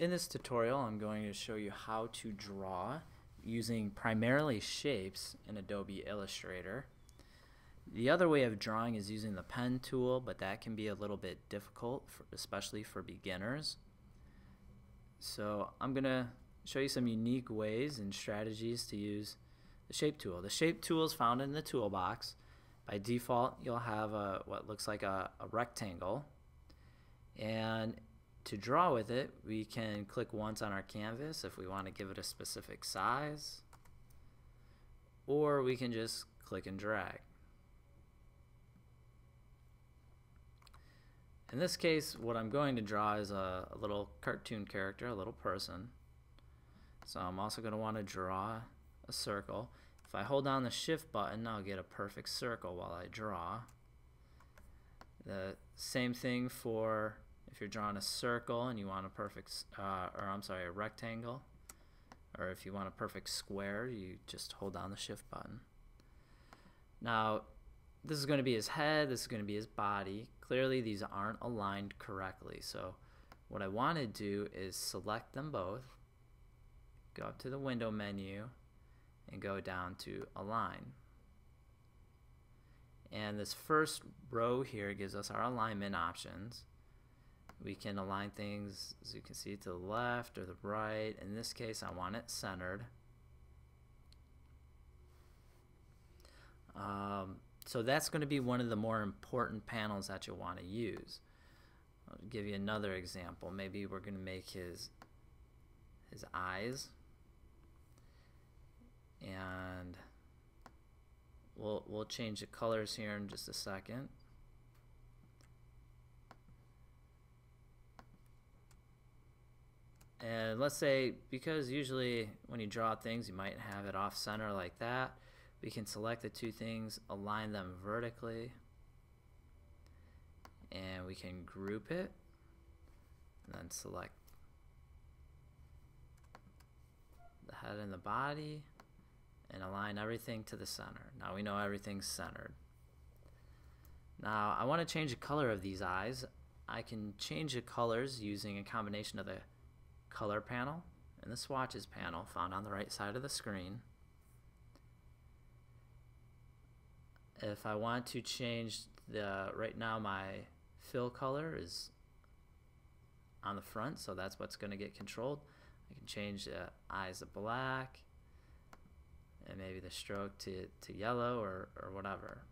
In this tutorial, I'm going to show you how to draw using primarily shapes in Adobe Illustrator. The other way of drawing is using the pen tool, but that can be a little bit difficult, especially for beginners. So I'm going to show you some unique ways and strategies to use the shape tool. The shape tool is found in the toolbox. By default, you'll have what looks like a rectangle, and to draw with it, we can click once on our canvas if we want to give it a specific size, or we can just click and drag. In this case, what I'm going to draw is a little cartoon character, a little person. So I'm also going to want to draw a circle. If I hold down the shift button, I'll get a perfect circle while I draw. The same thing for if you're drawing a circle and you want a perfect, a rectangle, or if you want a perfect square, you just hold down the shift button. Now, this is going to be his head, this is going to be his body. Clearly, these aren't aligned correctly. So what I want to do is select them both, go up to the window menu, and go down to Align. And this first row here gives us our alignment options. We can align things, as you can see, to the left or the right. In this case, I want it centered. So that's going to be one of the more important panels that you'll want to use. I'll give you another example. Maybe we're going to make his eyes, and we'll change the colors here in just a second. And let's say, because usually when you draw things you might have it off center like that, we can select the two things, align them vertically, and we can group it, and then select the head and the body, and align everything to the center. Now we know everything's centered. Now I want to change the color of these eyes. I can change the colors using a combination of the color panel and the swatches panel found on the right side of the screen. If I want to change right now my fill color is on the front, so that's what's going to get controlled. I can change the eyes to black and maybe the stroke to yellow or whatever.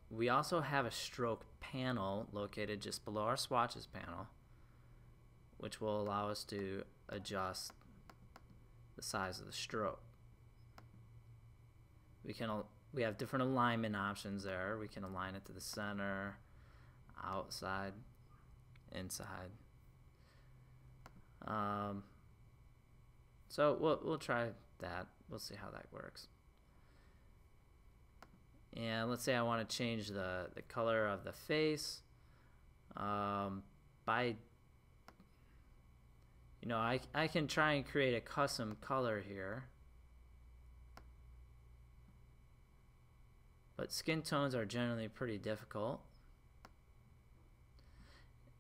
We also have a stroke panel located just below our swatches panel, which will allow us to adjust the size of the stroke. We have different alignment options there. We can align it to the center, outside, inside. So we'll try that. We'll see how that works. And let's say I want to change the color of the face. I can try and create a custom color here, but skin tones are generally pretty difficult.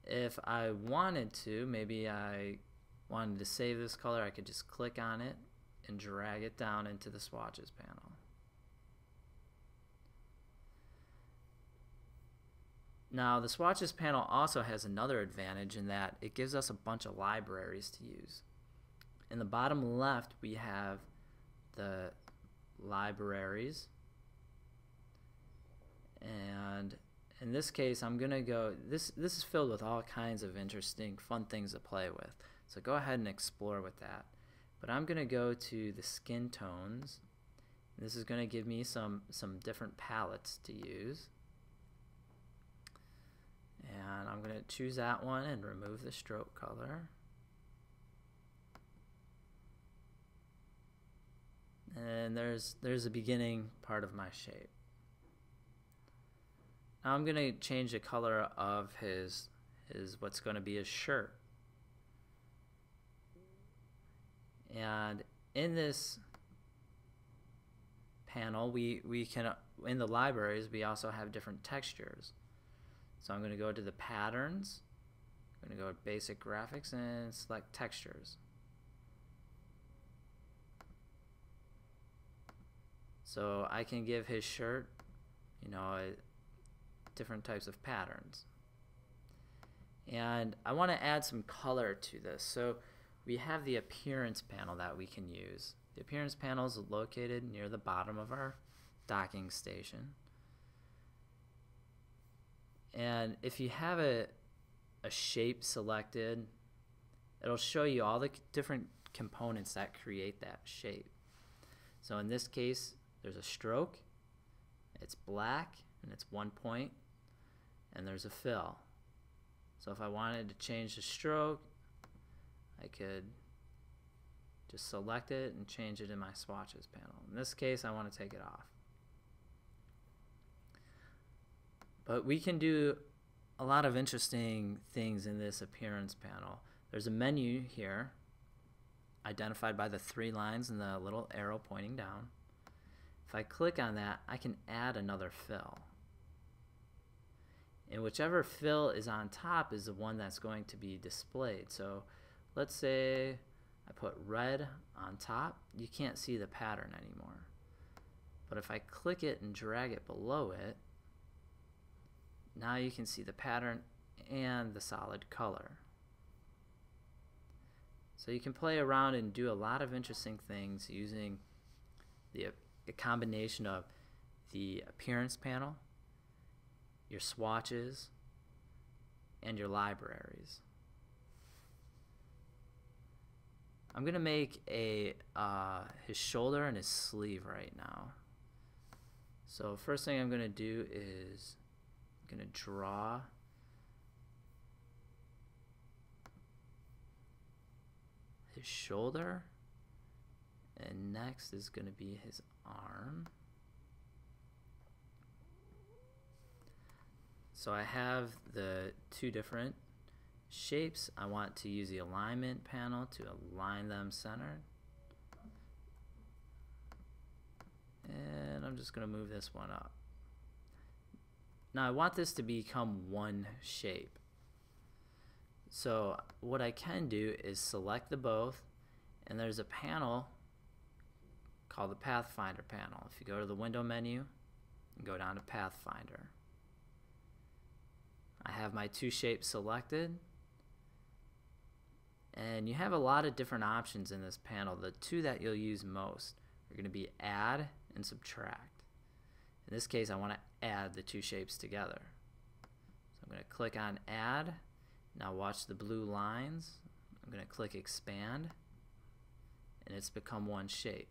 If I wanted to, maybe I wanted to save this color, I could just click on it and drag it down into the swatches panel. Now the swatches panel also has another advantage in that it gives us a bunch of libraries to use. In the bottom left we have the libraries, and in this case I'm gonna go, this is filled with all kinds of interesting fun things to play with, so go ahead and explore with that. But I'm gonna go to the skin tones. This is gonna give me some different palettes to use. And I'm going to choose that one and remove the stroke color. And there's the beginning part of my shape. Now I'm going to change the color of his what's going to be his shirt. And in this panel, we can, in the libraries, we also have different textures. So I'm going to go to the patterns, I'm going to go to basic graphics and select textures. So I can give his shirt, you know, different types of patterns. And I want to add some color to this. So we have the appearance panel that we can use. The appearance panel is located near the bottom of our docking station. And if you have a shape selected, it'll show you all the different components that create that shape. So in this case, there's a stroke, it's black, and it's 1 point, and there's a fill. So if I wanted to change the stroke, I could just select it and change it in my swatches panel. In this case, I want to take it off. But we can do a lot of interesting things in this appearance panel. There's a menu here, identified by the 3 lines and the little arrow pointing down. If I click on that, I can add another fill. And whichever fill is on top is the one that's going to be displayed. So let's say I put red on top, you can't see the pattern anymore. But if I click it and drag it below it, now you can see the pattern and the solid color. So you can play around and do a lot of interesting things using the combination of the appearance panel, your swatches, and your libraries. I'm going to make his shoulder and his sleeve right now. So first thing I'm going to do is I'm going to draw his shoulder, and next is going to be his arm. So I have the 2 different shapes. I want to use the alignment panel to align them centered. And I'm just going to move this one up. Now I want this to become one shape. So what I can do is select the both, and there's a panel called the Pathfinder panel. If you go to the window menu and go down to Pathfinder, I have my 2 shapes selected, and you have a lot of different options in this panel. The 2 that you'll use most are going to be add and subtract. In this case, I want to add the 2 shapes together. So I'm going to click on add. Now watch the blue lines. I'm going to click expand, and it's become one shape.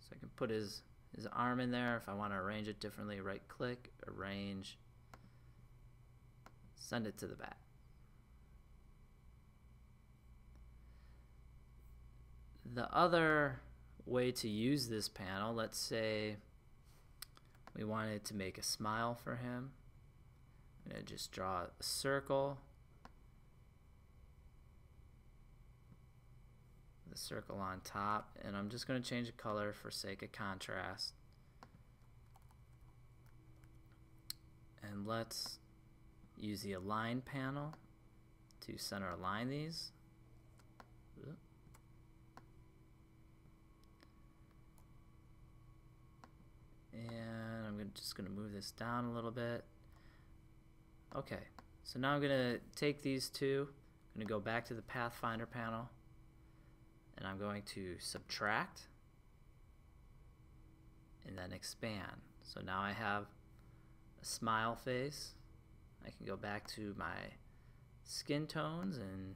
So I can put his arm in there. If I want to arrange it differently, right click, arrange, send it to the back. The other way to use this panel, let's say we wanted to make a smile for him. I'm going to just draw a circle, the circle on top, and I'm just going to change the color for sake of contrast. And let's use the align panel to center align these. And I'm just going to move this down a little bit. Okay, so now I'm going to take these 2, I'm going to go back to the Pathfinder panel, and I'm going to subtract and then expand. So now I have a smile face. I can go back to my skin tones and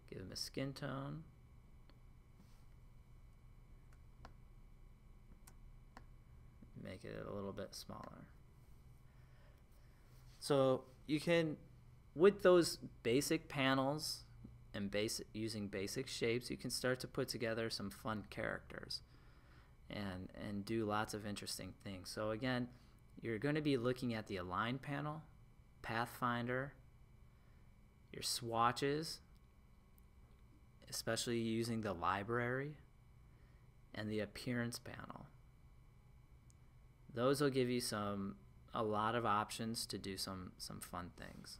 give him a skin tone. Make it a little bit smaller. So you can, with those basic panels and using basic shapes, you can start to put together some fun characters and do lots of interesting things. So again, you're going to be looking at the align panel, Pathfinder, your swatches, especially using the library, and the appearance panel. those will give you a lot of options to do some fun things.